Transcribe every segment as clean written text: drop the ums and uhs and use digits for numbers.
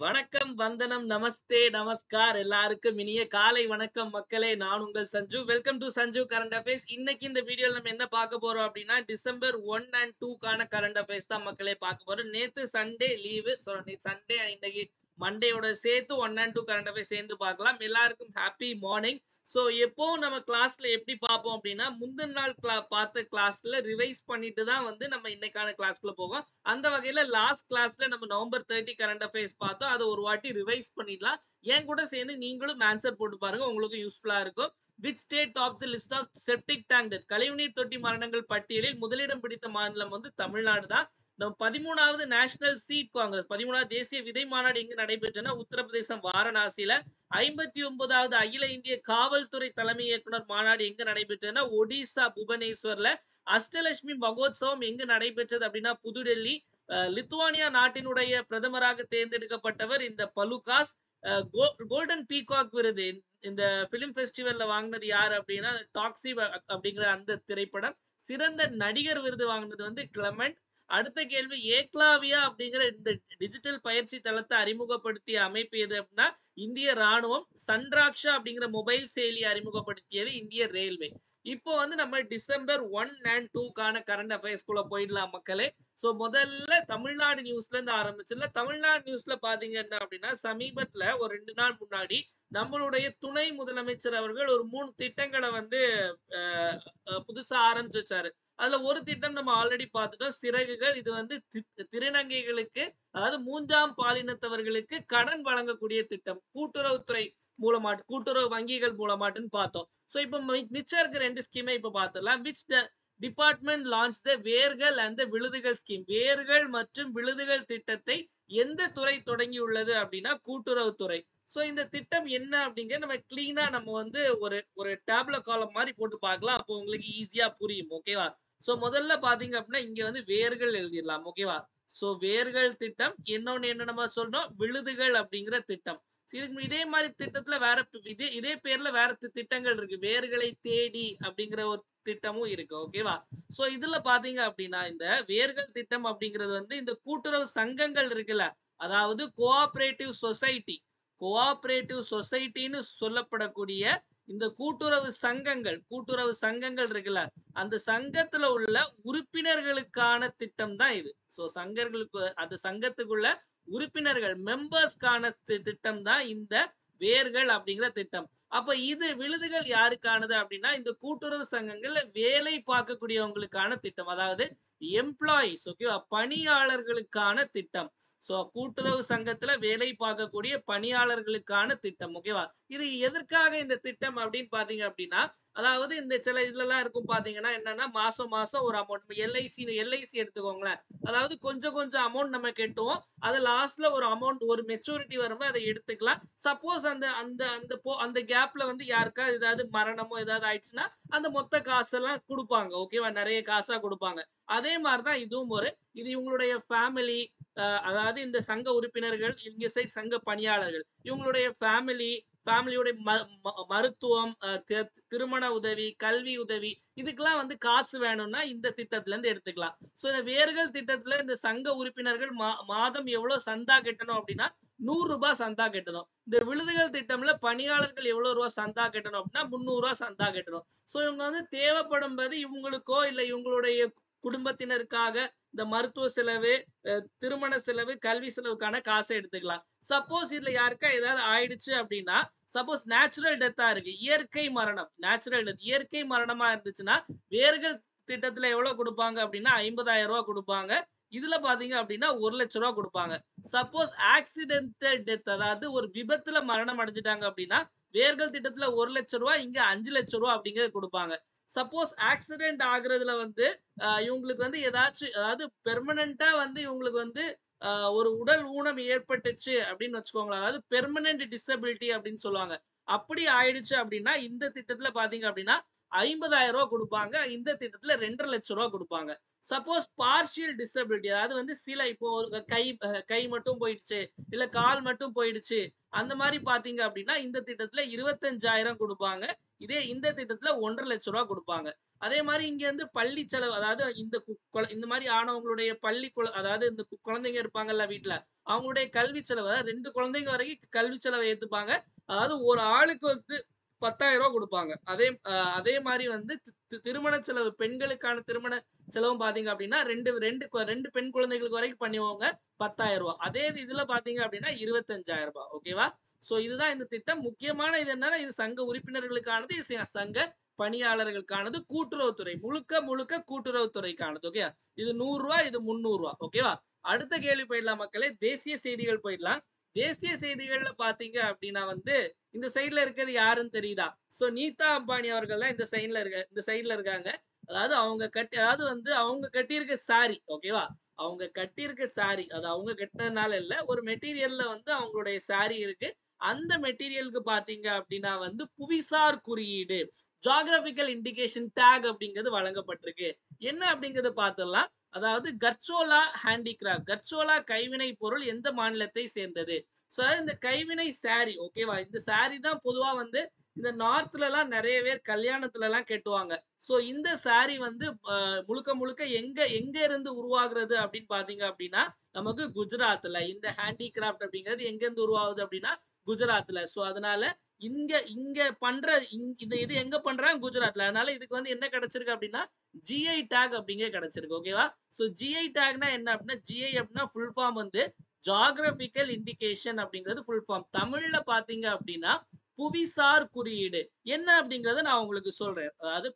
வணக்கம், வந்தனம், நமஸ்தே, நமஸ்கார். எல்லாருக்கும் இனிய காலை வணக்கம் மக்களே. நான் உங்கள் Sanju. Welcome to Sanju current affairs. இன்னைக்கு இந்த வீடியோல நம்ம என்ன பார்க்க போறோம் அப்படின்னா, டிசம்பர் 1 அண்ட் 2க்கான கரண்ட் அஃபேர்ஸ் தான் மக்களே பார்க்க போறோம். நேத்து சண்டே லீவு. ஸோ சண்டே இன்னைக்கு மண்டேயோட சேர்த்து 1 அண்ட் 2 கரண்ட் அஃபேர்ஸ் சேர்ந்து பார்க்கலாம். எல்லாருக்கும் ஹாப்பி மார்னிங். ஸோ எப்பவும் நம்ம கிளாஸ்ல எப்படி பார்ப்போம் அப்படின்னா, முந்தின நாள் பார்த்த கிளாஸ்ல ரிவைஸ் பண்ணிட்டு தான் வந்து நம்ம இன்னைக்கான கிளாஸ்க்குள்ள போவோம். அந்த வகையில லாஸ்ட் கிளாஸ்ல நம்ம நவம்பர் 30 கரண்ட் அஃபேர்ஸ் பார்த்தோம். அதை ஒரு வாட்டி ரிவைஸ் பண்ணிடலாம். என் கூட சேர்ந்து நீங்களும் ஆன்சர் போட்டு பாருங்க, உங்களுக்கும் யூஸ்ஃபுல்லா இருக்கும். Which state top the list of septic tank death? கழிவுநீர் தொட்டி மரணங்கள் பட்டியலில் முதலிடம் பிடித்த மாநிலம் வந்து தமிழ்நாடு தான். நம்ம 13வது நேஷனல் சீட் காங்கிரஸ் 13வது தேசிய விதை மாநாடு எங்க நடைபெற்றனா உத்தரப்பிரதேசம் வாரணாசியில. 59வது அகில இந்திய காவல்துறை தலைமை இயக்குனர் மாநாடு எங்க நடைபெற்றதுன்னா ஒடிசா புவனேஸ்வர்ல. அஷ்டலட்சுமி மகோத்சவம் எங்க நடைபெற்றது அப்படின்னா புதுடெல்லி. லித்துவானியா நாட்டினுடைய பிரதமராக தேர்ந்தெடுக்கப்பட்டவர் இந்த பலுகாஸ். கோல்டன் பீகாக் விருது இந்த பிலிம் ஃபெஸ்டிவல்ல வாங்கினது யாரு அப்படின்னா டாக்ஸி அப்படிங்கிற அந்த திரைப்படம். சிறந்த நடிகர் விருது வாங்கினது வந்து கிளமெண்ட். அடுத்த கேள்வி, ஏக்லாவியா அப்படிங்கிற இந்த டிஜிட்டல் பயிற்சி தளத்தை அறிமுகப்படுத்திய அமைப்பு எது அப்படின்னா இந்திய ராணுவம். சன்ராக்ஷா அப்படிங்கிற மொபைல் செயலி அறிமுகப்படுத்தியது இந்திய ரயில்வே. இப்போ வந்து நம்ம டிசம்பர் 1 அண்ட் 2க்கான கரண்ட் அஃபேர்ஸ்குள்ள போயிடலாம் மக்களே. சோ முதல்ல தமிழ்நாடு நியூஸ்ல இருந்து ஆரம்பிச்சுல. தமிழ்நாடு நியூஸ்ல பாத்தீங்கன்னா அப்படின்னா சமீபத்துல ஒரு 2 நாள் முன்னாடி நம்மளுடைய துணை முதலமைச்சர் அவர்கள் ஒரு 3 திட்டங்களை வந்து புதுசா ஆரம்பிச்சு வச்சாரு. அதுல ஒரு திட்டம் நம்ம ஆல்ரெடி பார்த்துட்டோம், சிறகுகள். இது வந்து திருநங்கைகளுக்கு, அதாவது 3ஆம் பாலினத்தவர்களுக்கு கடன் வழங்கக்கூடிய திட்டம். கூட்டுறவுத்துறை மூலமாட்டு, கூட்டுறவு வங்கிகள் மூலமாட்டுன்னு பார்த்தோம். சோ இப்ப மிச்சம் இருக்க 2 ஸ்கீமை இப்ப பார்த்துடலாம். விச் டிபார்ட்மெண்ட் லான்ச் த வேர்கள் அண்ட் விழுதுகள் ஸ்கீம்? வேர்கள் மற்றும் விழுதுகள் திட்டத்தை எந்த துறை தொடங்கியுள்ளது அப்படின்னா கூட்டுறவுத்துறை. சோ இந்த திட்டம் என்ன அப்படிங்கிற நம்ம கிளீனா நம்ம வந்து ஒரு ஒரு டேப்ல காலம் மாதிரி போட்டு பார்க்கலாம். அப்போ உங்களுக்கு ஈஸியா புரியும். ஓகேவா? சோ முதல்ல பாத்தீங்க அப்படின்னா இங்க வந்து வேர்கள் எழுதிடலாம். ஓகேவா? சோ வேர்கள் திட்டம். இன்னொன்னு என்ன நம்ம சொல்றோம், விழுதுகள் அப்படிங்கிற திட்டம். இதே மாதிரி திட்டத்துல வேற இதே பேர்ல வேற திட்டங்கள் இருக்கு. வேர்களை தேடி அப்படிங்கிற ஒரு திட்டமும் இருக்கு. ஓகேவா? சோ இதுல பாத்தீங்க அப்படின்னா இந்த வேர்கள் திட்டம் அப்படிங்கிறது வந்து இந்த கூட்டுறவு சங்கங்கள் இருக்குல்ல, அதாவது கோஆபரேட்டிவ் சொசைட்டி. கோஆபரேட்டிவ் சொசைட்டின்னு சொல்லப்படக்கூடிய இந்த கூட்டுறவு சங்கங்கள் இருக்குல்ல, அந்த சங்கத்துல உள்ள உறுப்பினர்களுக்கான திட்டம் தான் இது. சோ சங்கங்களுக்கு, அந்த சங்கத்துக்குள்ள உறுப்பினர்கள் மெம்பர்ஸ்க்கான திட்டம் தான் இந்த வேர்கள் அப்படிங்கிற திட்டம். அப்ப இது விழுதுகள் யாருக்கானது அப்படின்னா இந்த கூட்டுறவு சங்கங்கள்ல வேலை பார்க்கக்கூடியவங்களுக்கான திட்டம், அதாவது எம்ப்ளாயிஸ். ஓகேவா? பணியாளர்களுக்கான திட்டம். சோ கூட்டுறவு சங்கத்துல வேலை பார்க்கக்கூடிய பணியாளர்களுக்கான திட்டம். ஓகேவா? இது எதற்காக இந்த திட்டம் அப்படின்னு பாத்தீங்க அப்படின்னா, அதாவது இந்த சில இதுலலாம் இருக்கும் பாத்தீங்கன்னா என்னன்னா, மாசம் மாசம் ஒரு அமௌண்ட் எல்ஐசி எடுத்துக்கோங்களேன். அதாவது கொஞ்சம் கொஞ்சம் அமௌண்ட் நம்ம கட்டுவோம். அது லாஸ்ட்ல ஒரு அமௌண்ட், ஒரு மெச்சூரிட்டி வரும்போது அதை எடுத்துக்கலாம். சப்போஸ் அந்த அந்த அந்த அந்த கேப்ல வந்து யாருக்கா ஏதாவது மரணமோ ஏதாவது ஆயிடுச்சுன்னா அந்த மொத்த காசெல்லாம் கொடுப்பாங்க. ஓகேவா? நிறைய காசா கொடுப்பாங்க. அதே மாதிரிதான் இதுவும் இது இவங்களுடைய ஃபேமிலி, அதாவது இந்த சங்க உறுப்பினர்கள், இங்க சைட் சங்க பணியாளர்கள், இவங்களுடைய ஃபேமிலியோட மருத்துவம், திருமண உதவி, கல்வி உதவி, இதுக்கெல்லாம் வந்து காசு வேணும்னா இந்த திட்டத்துல இருந்து எடுத்துக்கலாம். சோ இந்த வேர்கள் திட்டத்துல இந்த சங்க உறுப்பினர்கள் மாதம் எவ்வளவு சந்தா கட்டணும் அப்படின்னா 100 ரூபாய் சந்தா கட்டணும். இந்த விழுதுகள் திட்டம்ல பணியாளர்கள் எவ்வளவு ரூபாய் சந்தா கட்டணும் அப்படின்னா 300 ரூபாய் சந்தா கட்டணும். சோ இவங்க வந்து தேவைப்படும் போது இவங்களுக்கோ இல்ல இவங்களுடைய குடும்பத்தினருக்காக இந்த மருத்துவ செலவு, திருமண செலவு, கல்வி செலவுக்கான காசை எடுத்துக்கலாம். சப்போஸ் இதுல யாருக்கா ஏதாவது ஆயிடுச்சு அப்படின்னா, சப்போஸ் நேச்சுரல் டெத்தா இருக்கு, இயற்கை மரணம், நேச்சுரல் டெத் இயற்கை மரணமா இருந்துச்சுன்னா வேர்கள் திட்டத்துல எவ்வளவு கொடுப்பாங்க அப்படின்னா 50,000 ரூபாய் கொடுப்பாங்க. இதுல பாத்தீங்க அப்படின்னா 1,00,000 ரூபாய் கொடுப்பாங்க. சப்போஸ் ஆக்சிடென்டல் டெத், அதாவது ஒரு விபத்துல மரணம் அடைஞ்சிட்டாங்க அப்படின்னா வேர்கள் திட்டத்துல 1,00,000 ரூபாய், இங்க 5,00,000 ரூபாய் அப்படிங்கறது கொடுப்பாங்க. சப்போஸ் ஆக்சிடென்ட் ஆகுறதுல வந்து இவங்களுக்கு வந்து ஏதாச்சும், அதாவது பெர்மனண்டா வந்து இவங்களுக்கு வந்து ஒரு உடல் ஊனம் ஏற்பட்டுச்சு அப்படின்னு வச்சுக்கோங்களேன். அதாவது பெர்மனன்ட் டிசபிலிட்டி அப்படின்னு சொல்லுவாங்க. அப்படி ஆயிடுச்சு அப்படின்னா இந்த திட்டத்துல பாத்தீங்க அப்படின்னா 50,000 ரூபாய் கொடுப்பாங்க. இந்த திட்டத்துல 2,50,000 ரூபாய் கொடுப்பாங்க. சப்போஸ் பார்ஷியல் டிசபிலிட்டி, அதாவது வந்து சில இப்போ கை மட்டும் போயிடுச்சு, இல்ல கால் மட்டும் போயிடுச்சு, அந்த மாதிரி பாத்தீங்க அப்படின்னா இந்த திட்டத்துல 25,000 கொடுப்பாங்க. இதே இந்த திட்டத்துல 1,50,000 ரூபாய் கொடுப்பாங்க. அதே மாதிரி இங்க வந்து பள்ளி செலவு, அதாவது இந்த மாதிரி ஆனவங்களுடைய அதாவது இந்த குழந்தைங்க இருப்பாங்கல்ல வீட்ல, அவங்களுடைய கல்வி செலவு, 2 குழந்தைங்க வரைக்கும் கல்வி செலவை ஏத்துப்பாங்க. அதாவது ஒரு ஆளுக்கு வந்து 10,000 ரூபாய் கொடுப்பாங்க. அதே மாதிரி வந்து திருமண செலவு, பெண்களுக்கான திருமண செலவும் பாத்தீங்க அப்படின்னா ரெண்டு பெண் குழந்தைகளுக்கு வரைக்கும் பண்ணுவாங்க, 10,000 ரூபாய். அதே இதுல பாத்தீங்க அப்படின்னா 25,000 ரூபாய். ஓகேவா? சோ இதுதான் இந்த திட்டம். முக்கியமான இது என்னன்னா, இது சங்க உறுப்பினர்களுக்கானது, இது சங்க பணியாளர்களுக்கானது, கூட்டுறவுத்துறை, முழுக்க முழுக்க கூட்டுறவுத்துறைக்கானது. ஓகே, இது 100 ரூபாய், இது 300 ரூபாய். ஓகேவா? அடுத்த கேள்வி போயிடலாம் மக்களே. தேசிய செய்திகள் போயிடலாம். தேசிய செய்திகள்ல பாத்தீங்க அப்படின்னா வந்து இந்த சைடுல இருக்கிறது யாருன்னு தெரியுதா? சோ நீதா அம்பானி அவர்கள் தான் இந்த சைடுல இருக்காங்க. அதாவது அவங்க கட்டியிருக்க சாரி. ஓகேவா? அவங்க கட்டியிருக்க சாரி, அது அவங்க கட்டினதுனால இல்ல, ஒரு மெட்டீரியல்ல வந்து அவங்களுடைய சாரி இருக்கு. அந்த மெட்டீரியலுக்கு பாத்தீங்க அப்படின்னா வந்து புவிசார் குறியீடு, ஜியோகிராபிக்கல் இண்டிகேஷன் டேக் அப்படிங்கிறது வழங்கப்பட்டிருக்கு. என்ன அப்படிங்கறத பார்த்துடலாம். அதாவது கர்ச்சோலா ஹேண்டிகிராஃப்ட், கர்ச்சோலா கைவினை பொருள் எந்த மாநிலத்தை சேர்ந்தது? சோ இந்த கைவினை சாரி. ஓகேவா? இந்த சாரி தான் பொதுவா வந்து இந்த நார்த்ல எல்லாம் நிறைய பேர் கல்யாணத்துல எல்லாம் கட்டுவாங்க. சோ இந்த சாரி வந்து முழுக்க முழுக்க எங்க எங்க இருந்து உருவாகுறது அப்படின்னு பாத்தீங்க அப்படின்னா நமக்கு குஜராத்ல. இந்த ஹேண்டிகிராஃப்ட் அப்படிங்கிறது எங்க இருந்து உருவாகுது அப்படின்னா குஜராத்ல. சோ அதனால இங்க இங்க பண்ற இது எங்க பண்றாங்க? குஜராத்ல. அதனால இதுக்கு வந்து என்ன கிடைச்சிருக்கு அப்படின்னா ஜிஐ டேக் அப்படிங்க கிடைச்சிருக்கு. ஓகேவா? சோ ஜிஐ டேக்னா என்ன அப்படின்னா, ஜிஐ அப்படின்னா ஃபுல் ஃபார்ம் வந்து ஜியோகிராபிக்கல் இண்டிகேஷன் அப்படிங்கிறது ஃபுல் ஃபார்ம். தமிழ்ல பாத்தீங்க அப்படின்னா புவிசார் குறியீடு. என்ன அப்படிங்கறத நான் உங்களுக்கு சொல்றேன். அதாவது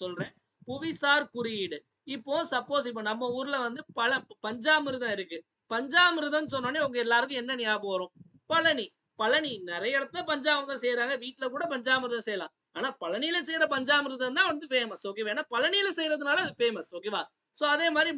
சொல்றேன். புவிசார் குறியீடு. இப்போ சப்போஸ் இப்போ நம்ம ஊர்ல வந்து பஞ்சாமிர்தம் இருக்கு. பஞ்சாமிர்தம் சொன்னோடனே உங்க எல்லாருக்கும் என்ன ஞாபகம் வரும்? பழனி. பழனி நிறைய இடத்துல பஞ்சாமிர்தம் செய்யறாங்க. வீட்டுல கூட பஞ்சாமிர்தம் செய்யலாம். ஆனா பழனியில செய்யற பஞ்சாமிர்தம் தான் வந்து ஃபேமஸ். ஓகேவா? ஏன்னா பழனியில செய்யறதுனால அது ஃபேமஸ். ஓகேவா? சோ அதே மாதிரி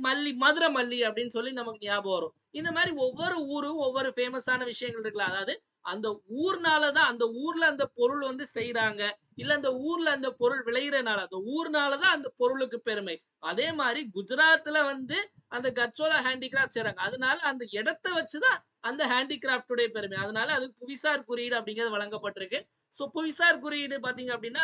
மதுரை மல்லி அப்படின்னு சொல்லி நமக்கு ஞாபகம் வரும். இந்த மாதிரி ஒவ்வொரு ஊரும் ஒவ்வொரு ஃபேமஸான விஷயங்கள் இருக்குல்ல. அதாவது அந்த ஊர்னாலதான் அந்த ஊர்ல அந்த பொருள் வந்து செய்யறாங்க, இல்ல அந்த ஊர்ல அந்த பொருள் விளையிறனால, அந்த ஊர்னாலதான் அந்த பொருளுக்கு பெருமை. அதே மாதிரி குஜராத்ல வந்து அந்த கர்ச்சோலா ஹேண்டிகிராஃப்ட் செய்றாங்க. அதனால அந்த இடத்தை வச்சுதான் அந்த ஹேண்டிகிராஃப்டுடைய பெருமை. அதனால அதுக்கு புவிசார் குறியீடு அப்படிங்கிறது வழங்கப்பட்டிருக்கு. சோ புவிசார் குறியீடு பாத்தீங்க அப்படின்னா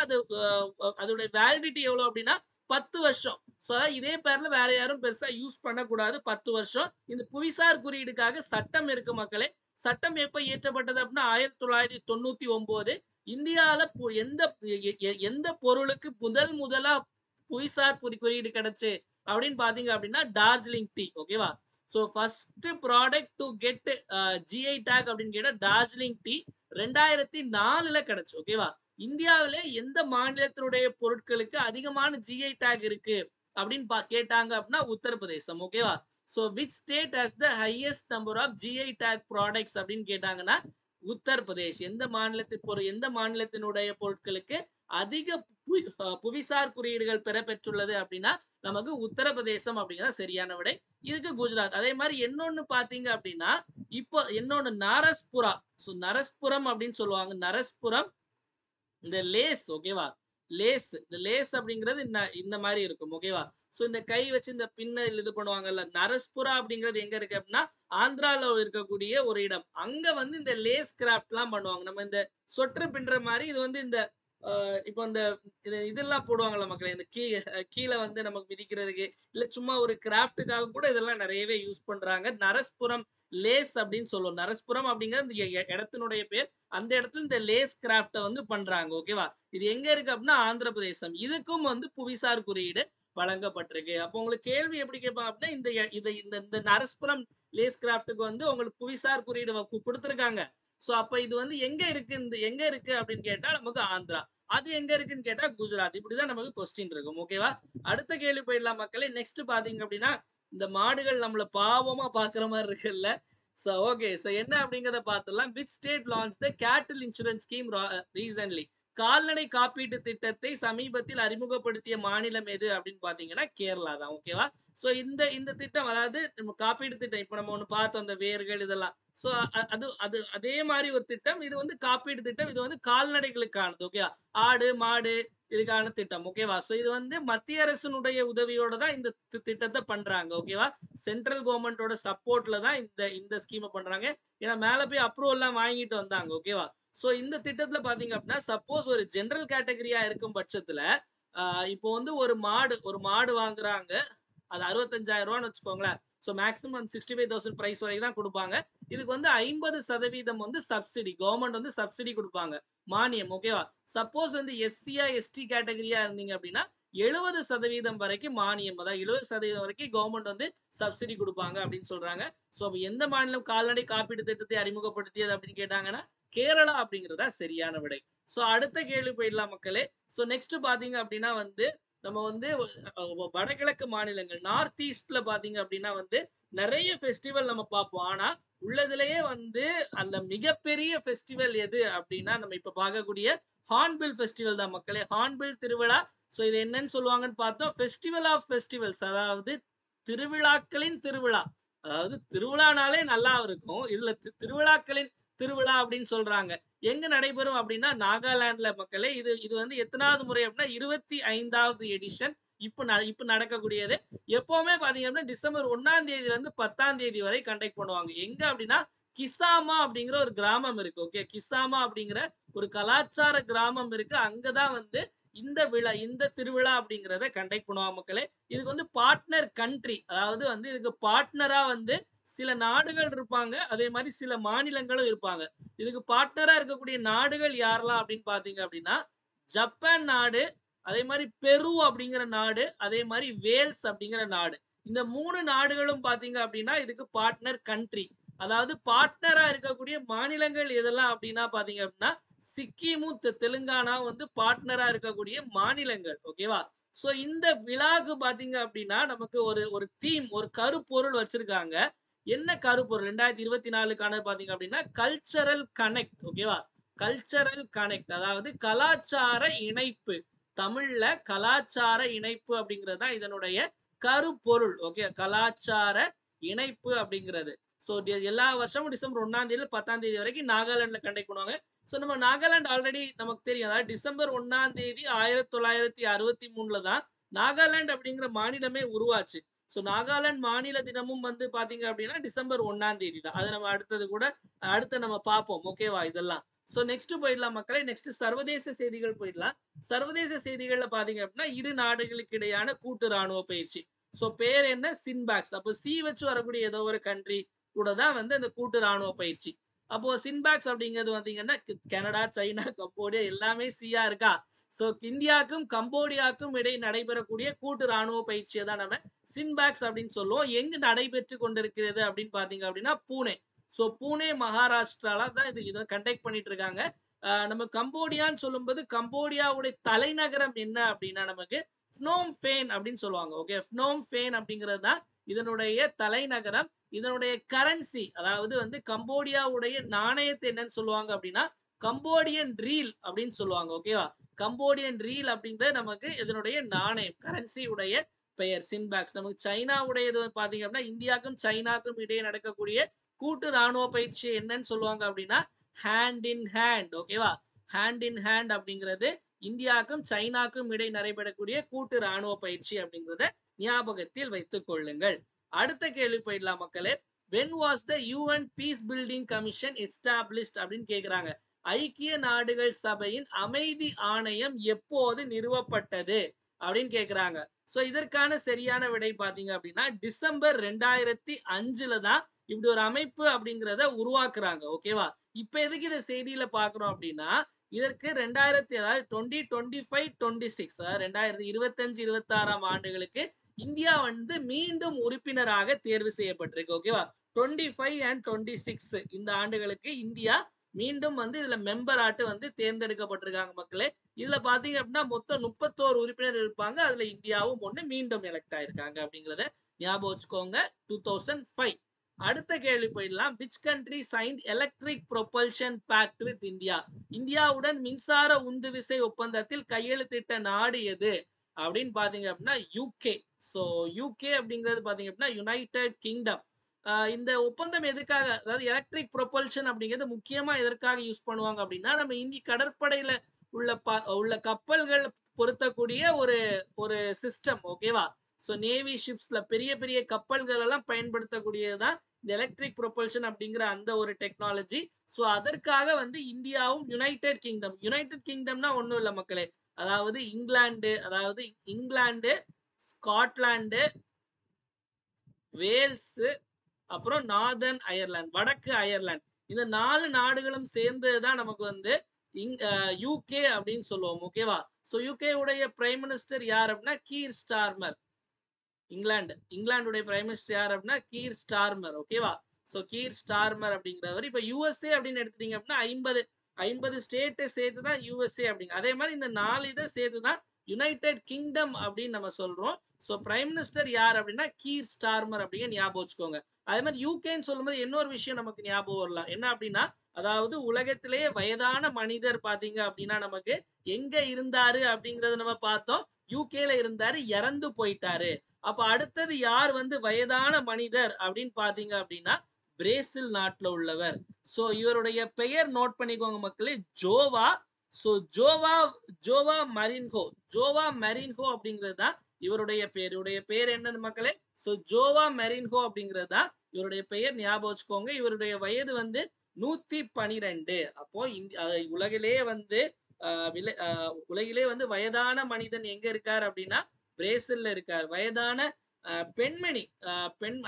அதோட வேலிடிட்டி எவ்வளவு அப்படின்னா 10 வருஷம். சோ இதே பேர்ல வேற யாரும் பெருசா யூஸ் பண்ணக்கூடாது. 10 வருஷம். இந்த புவிசார் குறியீடுக்காக சட்டம் இருக்கு மக்களே. சட்டம் எப்ப இயற்றப்பட்டது அப்படின்னா 1999. இந்தியால எந்த பொருளுக்கு முதலா புவிசார் குறியீடு கிடைச்சு அப்படின்னு பாத்தீங்க அப்படின்னா டார்ஜிலிங் டீ. ஓகேவா? So first product to get GI take அப்படின்னு கேட்டா டார்ஜிலிங் டீ 2004ல கிடைச்சு. ஓகேவா? இந்தியாவிலே எந்த மாநிலத்தினுடைய பொருட்களுக்கு அதிகமான ஜிஐ டேக் இருக்கு அப்படின்னு கேட்டாங்க அப்படின்னா உத்தரப்பிரதேசம். ஓகேவா? So which state has the highest number of GI tag products அப்படின்னு கேட்டாங்கன்னா உத்தரப்பிரதேஷ். எந்த மாநிலத்தினுடைய பொருட்களுக்கு அதிக புவிசார் குறியீடுகள் பெற பெற்றுள்ளது அப்படின்னா நமக்கு உத்தரப்பிரதேசம் அப்படிங்கிறது சரியான விடை. இதுக்கு குஜராத். அதே மாதிரி இன்னொன்னு பாத்தீங்க அப்படின்னா இப்போ இன்னொன்னு நரஸ்புரா. சோ நரஸ்புரம் அப்படின்னு சொல்லுவாங்க. நரஸ்புரம் இந்த லேஸ். ஓகேவா? இந்த லேஸ் அப்படிங்கிறது இந்த மாதிரி இருக்கும். ஓகேவா? சோ இந்த கை வச்சு இந்த பின்னல் இது பண்ணுவாங்கல்ல, நரஸ்புரா அப்படிங்கிறது எங்க இருக்கு அப்படின்னா ஆந்திரால இருக்கக்கூடிய ஒரு இடம். அங்க வந்து இந்த லேஸ் கிராஃப்ட் எல்லாம் பண்ணுவாங்க. நம்ம இந்த சொட்டர் பின்ற மாதிரி இது வந்து இந்த இப்போ இந்த இதெல்லாம் போடுவாங்கல்ல மக்களே, இந்த கீழே வந்து நமக்கு மிதிக்கிறதுக்கு, இல்ல சும்மா ஒரு கிராஃப்டுக்காக கூட இதெல்லாம் நிறையவே யூஸ் பண்றாங்க. நரஸ்புரம் லேஸ் அப்படின்னு சொல்லுவோம். நரஸ்புரம் அப்படிங்கிறது இடத்தினுடைய பேர். அந்த இடத்துல இந்த லேஸ் கிராஃப்ட வந்து பண்றாங்க. ஓகேவா? இது எங்க இருக்கு அப்படின்னா ஆந்திர பிரதேசம். இதுக்கும் வந்து புவிசார் குறியீடு வழங்கப்பட்டிருக்கு. அப்போ உங்களுக்கு கேள்வி எப்படி கேட்பாங்க அப்படின்னா இந்த நரஸ்புரம் லேஸ் கிராஃப்டுக்கு வந்து உங்களுக்கு புவிசார் குறியீடு கொடுத்திருக்காங்க. சோ அப்ப இது வந்து எங்க இருக்கு அப்படின்னு கேட்டா நமக்கு ஆந்திரா. அது எங்க இருக்குன்னு கேட்டா குஜராத். இப்படிதான் நமக்கு கொஸ்டின் இருக்கும். ஓகேவா? அடுத்த கேள்வி போயிடலாம் மக்களே. நெக்ஸ்ட் பாத்தீங்க அப்படின்னா இந்த மாடுகள் நம்மள பாவமா பாக்குற மாதிரி இருக்குல்ல. சோ ஓகே, சோ என்ன அப்படிங்கறத பார்த்துடலாம். விச் ஸ்டேட் லான்ச் த கேட்டில் இன்சூரன்ஸ் ஸ்கீம் ரீசன்ட்லி? கால்நடை காப்பீட்டு திட்டத்தை சமீபத்தில் அறிமுகப்படுத்திய மாநிலம் எது அப்படின்னு பாத்தீங்கன்னா கேரளா தான். ஓகேவா? சோ இந்த திட்டம், அதாவது நம்ம காப்பீடு திட்டம், இப்ப நம்ம ஒண்ணு பார்த்தோம் அந்த வேர்கள் இதெல்லாம். சோ அது அது அதே மாதிரி ஒரு திட்டம். இது வந்து காப்பீடு திட்டம். இது வந்து கால்நடைகளுக்கானது. ஓகேவா? ஆடு மாடு இதுக்கான திட்டம். ஓகேவா? சோ இது வந்து மத்திய அரசினுடைய உதவியோட தான் இந்த திட்டத்தை பண்றாங்க. ஓகேவா? சென்ட்ரல் கவர்மெண்டோட சப்போர்ட்ல தான் இந்த ஸ்கீமை பண்றாங்க. ஏன்னா மேல போய் அப்ரூவல் எல்லாம் வாங்கிட்டு வந்தாங்க. ஓகேவா? சோ இந்த திட்டத்துல பாத்தீங்க அப்படின்னா சப்போஸ் ஒரு ஜெனரல் கேட்டகரியா இருக்கும் பட்சத்துல இப்போ வந்து ஒரு மாடு வாங்குறாங்க. அது 65,000 வச்சுக்கோங்களேன். சோ மேக்ஸிமம் 65,000 பிரைஸ் வரைக்கும் தான் குடுப்பாங்க. இதுக்கு வந்து 50% வந்து சப்சிடி. கவர்ன்மெண்ட் வந்து சப்சிடி குடுப்பாங்க. மானியம் ஓகேவா? சப்போஸ் வந்து எஸ்சியா, எஸ்டி கேட்டகரியா இருந்தீங்க அப்படின்னா 70% வரைக்கும் மானியம். அதாவது 70% வரைக்கும் கவர்ன்மெண்ட் வந்து சப்சிடி குடுப்பாங்க அப்படின்னு சொல்றாங்க. சோ அப்ப எந்த மாநிலம் கால்நடை காப்பீட்டு திட்டத்தை அறிமுகப்படுத்தியது அப்படின்னு கேட்டாங்கன்னா, கேரளா அப்படிங்கிறது தான் சரியான விடை. சோ அடுத்த கேள்வி போயிடலாம் மக்களே. சோ நெக்ஸ்ட் பாத்தீங்க அப்படின்னா வந்து நம்ம வந்து வடகிழக்கு மாநிலங்கள் நார்த் ஈஸ்ட்ல பாத்தீங்க அப்படின்னா வந்து நிறைய ஃபெஸ்டிவல் நம்ம பார்ப்போம். ஆனா உள்ளதுலயே வந்து அந்த மிகப்பெரிய ஃபெஸ்டிவல் எது அப்படின்னா நம்ம இப்ப பார்க்கக்கூடிய ஹார்ன்பில் ஃபெஸ்டிவல் தான் மக்களே. ஹார்ன்பில் திருவிழா. சோ இது என்னன்னு சொல்லுவாங்கன்னு பார்த்தோம். ஃபெஸ்டிவல் ஆஃப் ஃபெஸ்டிவல்ஸ், அதாவது திருவிழாக்களின் திருவிழா. அதாவது திருவிழானாலே நல்லா இருக்கும். இதுல திருவிழாக்களின் திருவிழா அப்படின்னு சொல்றாங்க. எங்க நடைபெறும் அப்படின்னா நாகாலாந்துல மக்களே. இது வந்து எத்தனாவது முறை அப்படின்னா 25வது எடிஷன். இப்ப நடக்கக்கூடியது. எப்பவுமே பாத்தீங்க அப்படின்னா டிசம்பர் 1ஆம் தேதியில இருந்து 10ஆம் தேதி வரை கண்டக்ட் பண்ணுவாங்க. எங்க அப்படின்னா கிசாமா அப்படிங்கிற ஒரு கிராமம் இருக்கு. ஓகே, கிசாமா அப்படிங்கிற ஒரு கலாச்சார கிராமம் இருக்கு. அங்கதான் வந்து இந்த திருவிழா அப்படிங்கிறத கண்டக்ட் பண்ணுவாங்க மக்களே. இதுக்கு வந்து பார்ட்னர் கண்ட்ரி, அதாவது வந்து இதுக்கு பார்ட்னரா வந்து சில நாடுகள் இருப்பாங்க. அதே மாதிரி சில மாநிலங்களும் இருப்பாங்க. இதுக்கு பார்ட்னரா இருக்கக்கூடிய நாடுகள் யாரெல்லாம் அப்படின்னு பாத்தீங்க அப்படின்னா ஜப்பான் நாடு, அதே மாதிரி பெரு அப்படிங்கிற நாடு, அதே மாதிரி வேல்ஸ் அப்படிங்கிற நாடு. இந்த 3 நாடுகளும் பாத்தீங்க அப்படின்னா இதுக்கு பார்ட்னர் கண்ட்ரி. அதாவது பார்ட்னரா இருக்கக்கூடிய மாநிலங்கள் எதெல்லாம் அப்படின்னா பாத்தீங்க அப்படின்னா சிக்கிமும் தெலுங்கானா வந்து பார்ட்னரா இருக்கக்கூடிய மாநிலங்கள். ஓகேவா? சோ இந்த விழாக்கு பாத்தீங்க அப்படின்னா நமக்கு ஒரு ஒரு தீம், ஒரு கருப்பொருள் வச்சிருக்காங்க. என்ன கருப்பொருள் 2024க்கான பாத்தீங்க அப்படின்னா கல்ச்சரல் கனெக்ட். ஓகேவா? கல்ச்சரல் கனெக்ட், அதாவது கலாச்சார இணைப்பு. தமிழ்ல கலாச்சார இணைப்பு அப்படிங்கிறது தான் இதனுடைய கருப்பொருள். ஓகே, கலாச்சார இணைப்பு அப்படிங்கிறது. சோ எல்லா வருஷமும் டிசம்பர் 1ஆம் தேதி 10ஆம் தேதி வரைக்கும் நாகாலாந்துல கண்டக்ட் பண்ணுவாங்க. சோ நம்ம நாகாலாந்து ஆல்ரெடி நமக்கு தெரியும். அதாவது டிசம்பர் 1ஆம் தேதி 1963ல தான் நாகாலாந்து அப்படிங்கிற மாநிலமே உருவாச்சு. சோ நாகாலாந்து மாநில தினமும் வந்து பாத்தீங்க அப்படின்னா டிசம்பர் 1ஆம் தேதி தான். அதை நம்ம அடுத்து நம்ம பார்ப்போம். ஓகேவா இதெல்லாம். சோ நெக்ஸ்ட் போயிடலாம் மக்களே. நெக்ஸ்ட் சர்வதேச செய்திகள் போயிடலாம். சர்வதேச செய்திகள்ல பாத்தீங்க அப்படின்னா இரு நாடுகளுக்கு இடையான கூட்டு ராணுவ பயிற்சி. சோ பேர் என்ன? சின்பாக்ஸ். அப்போ சி வச்சு வரக்கூடிய ஏதோ ஒரு கண்ட்ரி கூட தான் வந்து அந்த கூட்டு ராணுவ பயிற்சி. அப்போ சின்பாக்ஸ் அப்படிங்கிறது பாத்தீங்கன்னா கனடா, சைனா, கம்போடியா எல்லாமே சியா இருக்கா. சோ இந்தியாவுக்கும் கம்போடியாவுக்கும் இடையே நடைபெறக்கூடிய கூட்டு ராணுவ பயிற்சியை தான் நம்ம சின்பாக்ஸ் அப்படின்னு சொல்லுவோம். எங்கு நடைபெற்று கொண்டிருக்கிறது அப்படின்னு பாத்தீங்க அப்படின்னா பூனே. சோ பூனே மகாராஷ்டிரால தான் இதை கண்டக்ட் பண்ணிட்டு இருக்காங்க. நம்ம கம்போடியான்னு சொல்லும்போது கம்போடியாவுடைய தலைநகரம் என்ன அப்படின்னா நமக்கு ஃப்னோம் ஃபேன் அப்படின்னு சொல்லுவாங்க. ஓகே, ஃப்னோம் ஃபேன் அப்படிங்கிறது தான் இதனுடைய தலைநகரம். இதனுடைய கரன்சி, அதாவது வந்து கம்போடியாவுடைய நாணயத்தை என்னன்னு சொல்லுவாங்க அப்படின்னா கம்போடியன் ரீல் அப்படின்னு சொல்லுவாங்க. ஓகேவா? கம்போடியன் ரீல் அப்படிங்கிறது நமக்கு இதனுடைய நாணயம், கரன்சி உடைய பெயர் சின்பாக்ஸ். நமக்கு சைனாவுடையது பாத்தீங்க அப்படின்னா இந்தியாவுக்கும் சைனாக்கும் இடையே நடக்கக்கூடிய கூட்டு ராணுவ பயிற்சி என்னன்னு சொல்லுவாங்க அப்படின்னா ஹேண்ட் இன் ஹேண்ட். ஓகேவா? ஹேண்ட் இன் ஹேண்ட் அப்படிங்கிறது இந்தியாவுக்கும் சைனாக்கும் இடையே நடைபெறக்கூடிய கூட்டு ராணுவ பயிற்சி அப்படிங்கிறத ஞாபகத்தில் வைத்துக் கொள்ளுங்கள். அடுத்த கேள்வி போயிடலாம் மக்களே. when was the UN peace building commission established அப்படின்னு கேக்குறாங்க. ஐக்கிய நாடுகள் சபையின் அமைதி ஆணையம் எப்போது நிறுவப்பட்டது அப்படின்னு கேக்குறாங்க. சோ இதற்கான சரியான விடை பாத்தீங்க அப்படின்னா டிசம்பர் 2005ல தான் இப்படி ஒரு அமைப்பு அப்படிங்கிறத உருவாக்குறாங்க. ஓகேவா? இப்ப எதுக்கு இதை செய்தியில பாக்குறோம் அப்படின்னா இதற்கு 2025-26 2025-26 ஆண்டுகளுக்கு இந்தியா வந்து மீண்டும் உறுப்பினராக தேர்வு செய்யப்பட்டிருக்கு. ஓகேவா? 25 and 26 இந்த ஆண்டுகளுக்கு இந்தியா மீண்டும் வந்து இதுல மெம்பர் ஆட்டு வந்து தேர்ந்தெடுக்கப்பட்டிருக்காங்க மக்களே. இதுல பாத்தீங்க அப்படின்னா மொத்தம் 31 உறுப்பினர் இருப்பாங்க. அதுல இந்தியாவும் ஒண்ணு மீண்டும் எலெக்ட் ஆயிருக்காங்க அப்படிங்கறத ஞாபகம் வச்சுக்கோங்க. 2005. அடுத்த கேள்வி போயிடலாம். which country signed electric propulsion pact with India? இந்தியாவுடன் மின்சார உந்துவிசை ஒப்பந்தத்தில் கையெழுத்திட்ட நாடு எது அப்படின்னு பாத்தீங்க அப்படின்னா யூகே. சோ யூகே அப்படிங்கிறது பாத்தீங்க அப்படின்னா யுனைடெட் கிங்டம். இந்த ஒப்பந்தம் எதுக்காக, அதாவது எலக்ட்ரிக் ப்ரொபல்ஷன் அப்படிங்கிறது முக்கியமா எதற்காக யூஸ் பண்ணுவாங்க அப்படின்னா நம்ம இந்திய கடற்படையில உள்ள கப்பல்கள் பொருத்தக்கூடிய ஒரு ஒரு சிஸ்டம். ஓகேவா? ஸோ நேவி ஷிப்ஸ்ல பெரிய பெரிய கப்பல்கள் எல்லாம் பயன்படுத்தக்கூடியதுதான் இந்த எலக்ட்ரிக் ப்ரொபல்ஷன் அப்படிங்கிற அந்த ஒரு டெக்னாலஜி. ஸோ அதற்காக வந்து இந்தியாவும் யுனைடெட் கிங்டம்னா ஒன்றும் இல்லை மக்களே, அதாவது இங்கிலாந்து, ஸ்காட்லாந்து, வேல்ஸ், அப்புறம் நார்தர்ன் அயர்லாந்து, வடக்கு அயர்லாந்து, இந்த 4 நாடுகளும் சேர்ந்ததுதான் நமக்கு வந்து யூகே அப்படின்னு சொல்லுவோம். ஓகேவா? ஸோ யூகே உடைய பிரைம் மினிஸ்டர் யார் அப்படின்னா கீர் ஸ்டார்மர். இங்கிலாந்துடைய பிரைம் மினிஸ்டர் யார் அப்படின்னா கீர் ஸ்டார்மர். ஓகேவா? ஸோ கீர் ஸ்டார்மர் அப்படிங்கிறவர். இப்ப யுஎஸ்ஏ அப்படின்னு எடுத்துட்டீங்க அப்படின்னா 50 ஸ்டேட்டை சேர்த்துதான் யுஎஸ்ஏ அப்படிங்க. அதே மாதிரி இந்த 4 இதை சேர்த்துதான் யுனைடெட் கிங்டம் அப்படின்னு நம்ம சொல்றோம். ஸோ பிரைம் மினிஸ்டர் யார் அப்படின்னா கீர் ஸ்டார்மர் அப்படிங்க ஞாபகம் வச்சுக்கோங்க. அதே மாதிரி யூகேன்னு சொல்லும்போது இன்னொரு விஷயம் நமக்கு ஞாபகம் வரலாம். என்ன அப்படின்னா, அதாவது உலகத்திலேயே வயதான மனிதர் பாத்தீங்க அப்படின்னா நமக்கு எங்க இருந்தாரு அப்படிங்கறத நம்ம பார்த்தோம். யூகேல இருந்தாரு, இறந்து போயிட்டாரு. அப்ப அடுத்தது யார் வந்து வயதான மனிதர் அப்படின்னு பாத்தீங்க அப்படின்னா பிரேசில் நாட்டுல உள்ளவர். சோ இவருடைய பெயர் நோட் பண்ணிக்கோங்க மக்களே, ஜோவா. சோ ஜோவா மெரின்ஹோ அப்படிங்கிறது தான் இவருடைய பேர். இவருடைய பேர் என்னது மக்களே? சோ ஜோவா மெரின்ஹோ அப்படிங்கிறது தான் இவருடைய பெயர். ஞாபகம் வச்சுக்கோங்க. இவருடைய வயது வந்து 112. அப்போ உலகிலே வந்து வயதான மனிதன் எங்க இருக்கார் அப்படின்னா பிரேசில்ல இருக்கார். வயதான பெண்மணி,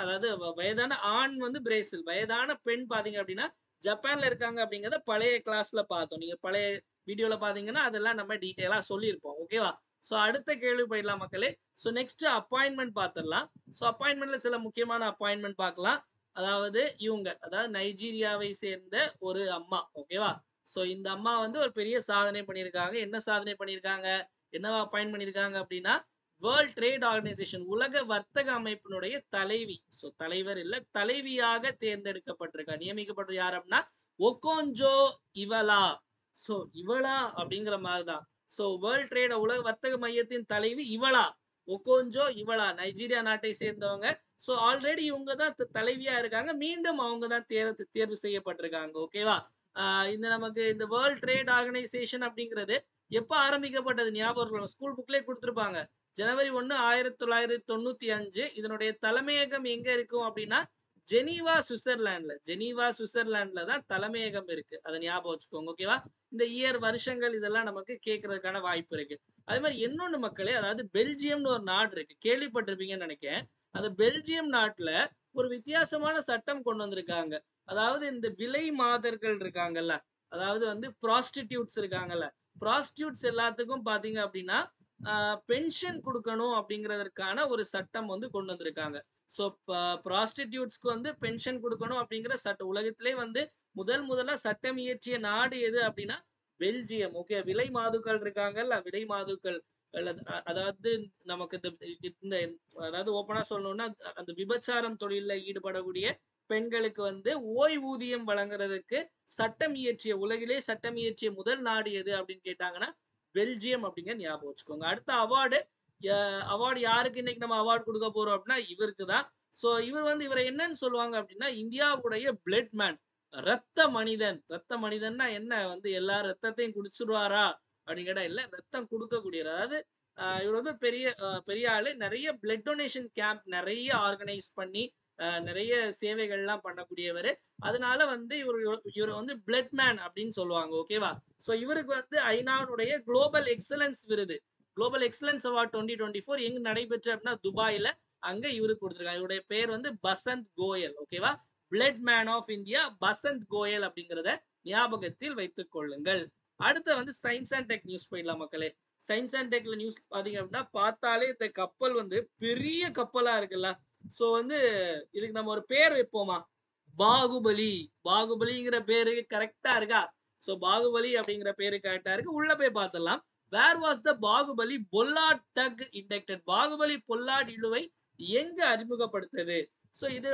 அதாவது வயதான ஆண் வந்து பிரேசில், வயதான பெண் பாத்தீங்க அப்படின்னா ஜப்பான்ல இருக்காங்க அப்படிங்கறத பழைய கிளாஸ்ல பார்த்தோம். நீங்க பழைய வீடியோல பாத்தீங்கன்னா அதெல்லாம் நம்ம டீட்டெயிலா சொல்லியிருப்போம். ஓகேவா? ஸோ அடுத்த கேள்வி போயிடலாம் மக்களே. ஸோ நெக்ஸ்ட் அப்பாயின்மெண்ட் பார்த்துடலாம். ஸோ அப்பாயின்மெண்ட்ல சில முக்கியமான அப்பாயின்மெண்ட் பார்க்கலாம். அதாவது நைஜீரியாவை சேர்ந்த ஒரு அம்மா. ஓகேவா? ஸோ இந்த அம்மா வந்து ஒரு பெரிய சாதனை பண்ணியிருக்காங்க. என்ன சாதனை பண்ணியிருக்காங்க, என்னவா அப்பாயின்ட் பண்ணியிருக்காங்க அப்படின்னா வேர்ல்ட் ட்ரேட் ஆர்கனைசேஷன், உலக வர்த்தக அமைப்பினுடைய தலைவி. ஸோ தலைவர் இல்ல, தலைவியாக தேர்ந்தெடுக்கப்பட்டிருக்கார். நியமிக்கப்பட்ட யார் அப்படின்னா ஒகோஞ்சோ இவலா. ஸோ இவலா அப்படிங்கிற மாதிரிதான். ஸோ வேர்ல்ட் ட்ரேட் உலக வர்த்தக மையத்தின் தலைவி இவலா, ஒகோஞ்சோ இவலா, நைஜீரியா நாட்டை சேர்ந்தவங்க. ஸோ ஆல்ரெடி இவங்க தான் தலைவியா இருக்காங்க. மீண்டும் அவங்க தான் தேர்வு செய்யப்பட்டிருக்காங்க. ஓகேவா? இந்த நமக்கு இந்த வேர்ல்ட் ட்ரேட் ஆர்கனைசேஷன் அப்படிங்கிறது எப்ப ஆரம்பிக்கப்பட்டது ஞாபகம் ஸ்கூல் புக்லேயே கொடுத்துருப்பாங்க. ஜனவரி 1, 1995. இதனுடைய தலைமையகம் எங்க இருக்கும் அப்படின்னா ஜெனீவா சுவிட்சர்லாந்துல தான் தலைமையகம் இருக்கு. அதை ஞாபகம் வச்சுக்கோங்க. ஓகேவா? இந்த இயர், வருஷங்கள் இதெல்லாம் நமக்கு கேட்கறதுக்கான வாய்ப்பு இருக்கு. அதே மாதிரி இன்னொன்னு மக்களே, அதாவது பெல்ஜியம்னு ஒரு நாடு இருக்கு, கேள்விப்பட்டிருப்பீங்கன்னு நினைக்கிறேன். அந்த பெல்ஜியம் நாட்டுல ஒரு வித்தியாசமான சட்டம் கொண்டு வந்திருக்காங்க. அதாவது இந்த விலை மாதர்கள் இருக்காங்கல்ல, அதாவது வந்து ப்ராஸ்டிடியூட்ஸ் இருக்காங்கல்ல, ப்ராஸ்டிடியூட்ஸ் எல்லாத்துக்கும் பாத்தீங்க அப்படின்னா பென்ஷன் கொடுக்கணும் அப்படிங்கிறதுக்கான ஒரு சட்டம் வந்து கொண்டு வந்திருக்காங்க. ஸோ ப்ராஸ்டிடியூட்ஸ்க்கு வந்து பென்ஷன் கொடுக்கணும் அப்படிங்கிற சட்டம் உலகத்திலே வந்து முதல்ல சட்டம் இயற்றிய நாடு எது அப்படின்னா பெல்ஜியம். ஓகே, விலை மாதுக்கள் இருக்காங்கல்ல, விலை மாதுக்கள், அதாவது நமக்கு இந்த அதாவது ஓப்பனா சொல்லணும்னா அந்த விபச்சாரம் தொழில ஈடுபடக்கூடிய பெண்களுக்கு வந்து ஓய்வூதியம் வழங்குறதுக்கு உலகிலே சட்டம் இயற்றிய முதல் நாடு எது அப்படின்னு கேட்டாங்கன்னா பெல்ஜியம் அப்படிங்க ஞாபகம் வச்சுக்கோங்க. அடுத்த அவார்டு யாருக்கு இன்னைக்கு நம்ம அவார்டு கொடுக்க போறோம் அப்படின்னா இவருக்கு தான். ஸோ இவரை என்னன்னு சொல்லுவாங்க அப்படின்னா இந்தியாவுடைய பிளட் மேன், ரத்த மனிதன்னா என்ன, வந்து எல்லா ரத்தத்தையும் குடிச்சிருவாரா அப்படின்னு கேட்டா இல்ல, ரத்தம் கொடுக்கக்கூடியவர். அதாவது இவர் வந்து பெரிய ஆளு. நிறைய பிளட் டொனேஷன் கேம்ப் நிறைய ஆர்கனைஸ் பண்ணி நிறைய சேவைகள்லாம் பண்ணக்கூடியவர். அதனால வந்து இவர் வந்து பிளட் மேன் அப்படின்னு சொல்லுவாங்க. ஓகேவா? ஸோ இவருக்கு வந்து ஐநாவுடைய குளோபல் எக்ஸலன்ஸ் அவார்ட் 2024 எங்க நடைபெற்ற அப்படின்னா துபாயில, அங்க இவருக்கு கொடுத்திருக்காங்க. இவருடைய பேர் வந்து பசந்த் கோயல். ஓகேவா? Blood man of India Basant Goel அப்படிங்கிறத ஞாபகத்தில் வைத்துக் கொள்ளுங்கள். அடுத்த வந்து சயின்ஸ் அண்ட் டெக் நியூஸ் போயிடலாம் மக்களே. சயின்ஸ் அண்ட் டெக்ல நியூஸ் பாத்தீங்க அப்படின்னா பார்த்தாலே இந்த கப்பல் வந்து பெரிய கப்பலா இருக்குல்ல. சோ வந்து இதுக்கு நம்ம ஒரு பேர் வைப்போமா, பாகுபலிங்கிற பேரு கரெக்டா இருக்கா? சோ பாகுபலி அப்படிங்கிற பேரு கரெக்டா இருக்கு. உள்ள போய் பார்த்துடலாம். Where was the Baahubali bollard tug inducted? Baahubali bollard இழுவை எங்க அறிமுகப்படுத்துது? சோ இது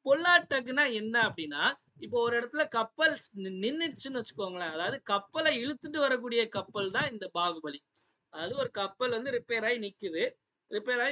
பொல்லாட் டக்னா என்ன அப்படின்னா, இப்போ ஒரு இடத்துல கப்பல் நின்னுச்சுன்னு வச்சுக்கோங்களேன், அதாவது கப்பலை இழுத்துட்டு வரக்கூடிய கப்பல் தான் இந்த பாகுபலி. அதாவது ஒரு கப்பல் வந்து ரிப்பேர் ஆகி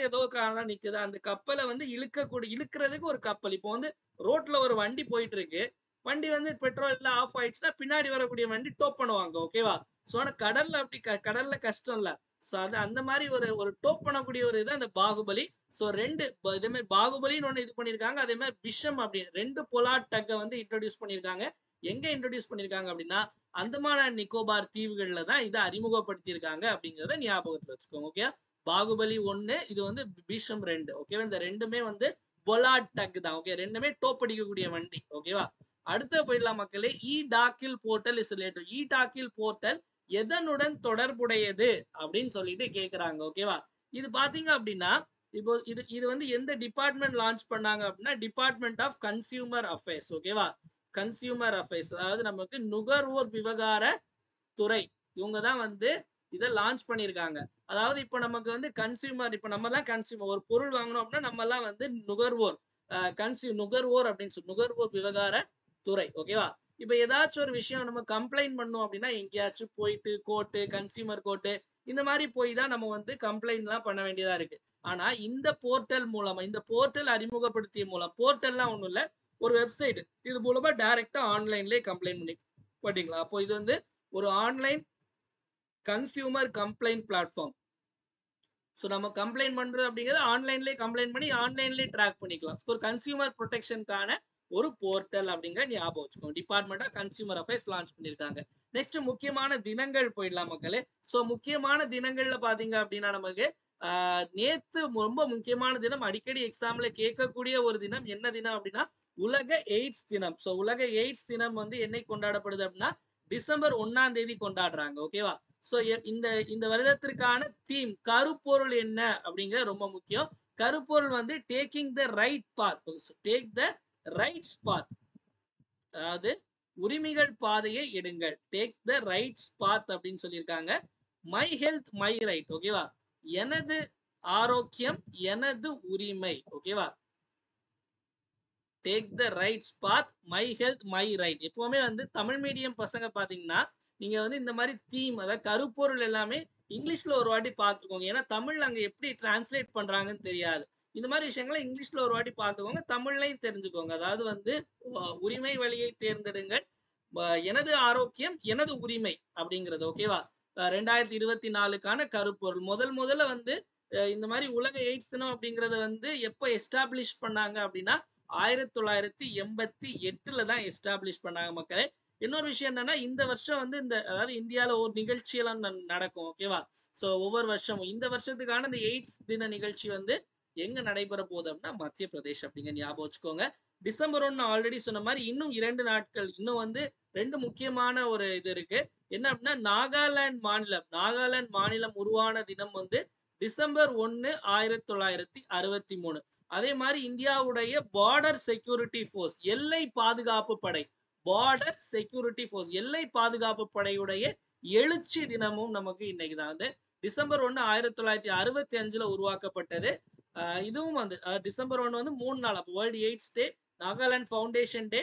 ஏதோ காரணம் நிக்குது, அந்த கப்பலை வந்து இழுக்கிறதுக்கு ஒரு கப்பல். இப்போ வந்து ரோட்ல ஒரு வண்டி போயிட்டு இருக்கு, வண்டி வந்து பெட்ரோல் எல்லாம் ஆஃப் ஆயிடுச்சுன்னா பின்னாடி வரக்கூடிய வண்டி டோப் பண்ணுவாங்க. ஓகேவா? ஸோ ஆனா கடல்ல அப்படி கடல்ல கஷ்டம் இல்ல. ஸோ அது அந்த மாதிரி ஒரு ஒரு டோப் பண்ணக்கூடிய ஒரு இது அந்த பாகுபலி. ஸோ ரெண்டு இதே மாதிரி பாகுபலின்னு ஒண்ணு இது பண்ணியிருக்காங்க. அதே மாதிரி விஷம் அப்படின்னு ரெண்டு பொலாட் டக்கை வந்து இன்ட்ரோடியூஸ் பண்ணியிருக்காங்க. எங்க இன்ட்ரோடியூஸ் பண்ணியிருக்காங்க அப்படின்னா அந்தமான் அண்ட் நிக்கோபார் தீவுகள்ல தான் இதை அறிமுகப்படுத்தியிருக்காங்க அப்படிங்கிறத ஞாபகத்துல வச்சுக்கோங்க. ஓகே, பாகுபலி 1, இது வந்து பீஷம் 2. ஓகேவா, இந்த ரெண்டுமே வந்து பொலாட் டக் தான். ஓகே, ரெண்டுமே டோப் அடிக்கக்கூடிய வண்டி. ஓகேவா, அடுத்த போயிடலாம் மக்களே. இ டாக்கில் போர்ட்டல் இஸ் ரிலேட்டட். இ டாக்கில் போர்ட்டல் எதனுடன் தொடர்புடையது அப்படின்னு சொல்லிட்டு கேக்குறாங்க. ஓகேவா, இது பாத்தீங்க அப்படின்னா இப்போ இது இது வந்து எந்த டிபார்ட்மெண்ட் லான்ச் பண்ணாங்க அப்படின்னா டிபார்ட்மெண்ட் ஆஃப் கன்சியூமர் அஃபேர்ஸ். ஓகேவா, கன்சியூமர் அஃபேர்ஸ், அதாவது நமக்கு நுகர்வோர் விவகார துறை, இவங்க தான் வந்து இதை லான்ச் பண்ணியிருக்காங்க. அதாவது இப்போ நமக்கு வந்து கன்சியூமர், இப்போ நம்ம தான் கன்சியூமர், ஒரு பொருள் வாங்கணும் அப்படின்னா நம்ம எல்லாம் வந்து நுகர்வோர், நுகர்வோர் அப்படின்னு சொல்லி நுகர்வோர் விவகார துறை. ஓகேவா, இப்போ ஏதாச்சும் ஒரு விஷயம் நம்ம கம்ப்ளைண்ட் பண்ணோம் அப்படின்னா எங்கேயாச்சும் போயிட்டு கோர்ட்டு, கன்சியூமர் கோர்ட்டு இந்த மாதிரி போய் தான் நம்ம வந்து கம்ப்ளைண்ட் எல்லாம் பண்ண வேண்டியதா இருக்கு. ஆனா இந்த போர்ட்டல் மூலமா, இந்த போர்ட்டல் அறிமுகப்படுத்திய மூலம், போர்ட்டல்லாம் ஒண்ணும் இல்ல, ஒரு வெப்சைட், இது மூலமா டைரக்டா ஆன்லைன்லயே கம்ப்ளைண்ட் பண்ணி பண்ணிக்கலாம். அப்போ இது வந்து ஒரு online consumer complaint platform. So நம்ம கம்ப்ளைண்ட் பண்றோம் அப்படிங்கிறது ஆன்லைன்லேயே கம்ப்ளைண்ட் பண்ணி ஆன்லைன்லேயே ட்ராக் பண்ணிக்கலாம். ஒரு கன்சியூமர் ப்ரொடெக்ஷனுக்கான ஒரு போர்ட்டல் அப்படிங்கிற ஞாபகம் வச்சுக்கோங்க. Department of consumer affairs launch பண்ணியிருக்காங்க. நெக்ஸ்ட் முக்கியமான தினங்கள் போயிடலாம் மக்களே. ஸோ முக்கியமான தினங்கள்ல பாத்தீங்க அப்படின்னா நமக்கு நேத்து ரொம்ப முக்கியமான தினம், அடிக்கடி எக்ஸாம்ல கேட்கக்கூடிய ஒரு தினம். என்ன தினம் அப்படின்னா உலக எய்ட்ஸ் தினம். ஸோ உலக எய்ட்ஸ் தினம் வந்து என்னை கொண்டாடப்படுது அப்படின்னா டிசம்பர் 1ஆம் தேதி கொண்டாடுறாங்க. ஓகேவா, ஸோ இந்த இந்த வருடத்திற்கான தீம், கருப்பொருள் என்ன அப்படிங்கிறது ரொம்ப முக்கியம். கருப்பொருள் வந்து taking the right path. Take the rights path, அதாவது உரிமைகள் பாதையை எடுங்கள். டேக் த ரைட்ஸ் பாத் அப்படின்னு சொல்லியிருக்காங்க. My health my right. ஓகேவா, எனது ஆரோக்கியம் எனது உரிமை. ஓகேவா, take the rights path, my health my right. எப்பவுமே வந்து தமிழ் மீடியம் பசங்க பாத்தீங்கன்னா நீங்க வந்து இந்த மாதிரி தீம், அதாவது கருப்பொருள் எல்லாமே இங்கிலீஷ்ல ஒரு வாட்டி பார்த்துக்கோங்க. ஏன்னா தமிழ்ல அங்க எப்படி டிரான்ஸ்லேட் பண்றாங்கன்னு தெரியாது. இந்த மாதிரி விஷயங்களை இங்கிலீஷ்ல ஒரு வாட்டி பார்த்துக்கோங்க, தமிழ்லையும் தெரிஞ்சுக்கோங்க. அதாவது வந்து உரிமை வழியை தேர்ந்தெடுங்கள், எனது ஆரோக்கியம் எனது உரிமை அப்படிங்கிறது. ஓகேவா, 2024க்கான கருப்பொருள். முதல்ல வந்து இந்த மாதிரி உலக எய்ட்ஸ் தினம் அப்படிங்கறத வந்து எப்ப எஸ்டாப்ளிஷ் பண்ணாங்க அப்படின்னா 1988ல தான் எஸ்டாப்ளிஷ் பண்ணாங்க மக்களே. இன்னொரு விஷயம் என்னன்னா இந்த வருஷம் வந்து இந்த அதாவது இந்தியால ஒரு நிகழ்ச்சி எல்லாம் நடக்கும். ஓகேவா, சோ ஒவ்வொரு வருஷமும் இந்த வருஷத்துக்கான இந்த எய்ட்ஸ் தின நிகழ்ச்சி வந்து எங்க நடைபெற போகுது அப்படின்னா மத்திய பிரதேஷ் அப்படிங்கிற ஞாபகம் வச்சுக்கோங்க. டிசம்பர் 1 ஆல்ரெடி சொன்ன மாதிரி இன்னும் 2 நாட்கள், இன்னும் வந்து 2 முக்கியமான ஒரு இது இருக்கு. என்ன அப்படின்னா நாகாலாந்து மாநிலம் உருவான தினம் வந்து டிசம்பர் 1 1963. அதே மாதிரி இந்தியாவுடைய பார்டர் செக்யூரிட்டி போர்ஸ், எல்லை பாதுகாப்பு படை, பார்டர் செக்யூரிட்டி போர்ஸ், எல்லை பாதுகாப்பு படையுடைய எழுச்சி தினமும் நமக்கு இன்னைக்கு தான் வந்து டிசம்பர் 1 1965ல உருவாக்கப்பட்டது. இதுவும் வந்து டிசம்பர் 1 வந்து 3 நாள். அப்போ world AIDS day, Nagaland foundation day,